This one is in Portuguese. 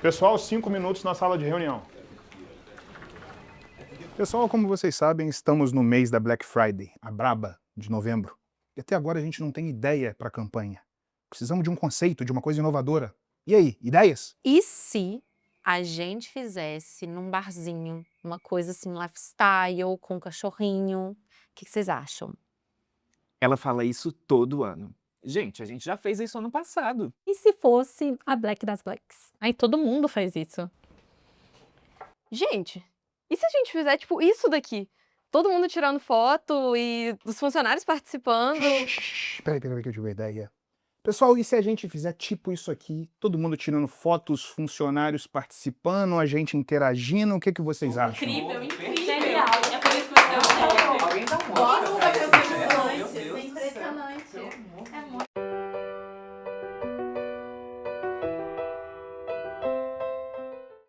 Pessoal, 5 minutos na sala de reunião. Pessoal, como vocês sabem, estamos no mês da Black Friday, a braba de novembro. E até agora a gente não tem ideia para a campanha. Precisamos de um conceito, de uma coisa inovadora. E aí, ideias? E se a gente fizesse num barzinho, uma coisa assim lifestyle, com um cachorrinho, o que vocês acham? Ela fala isso todo ano. Gente, a gente já fez isso ano passado. E se fosse a Black das Blacks? Aí todo mundo faz isso. Gente, e se a gente fizer, tipo, isso daqui? Todo mundo tirando foto e os funcionários participando. Peraí, que eu tive uma ideia. Pessoal, e se a gente fizer tipo isso aqui? Todo mundo tirando fotos, funcionários participando, a gente interagindo, o que vocês acham? Incrível, incrível.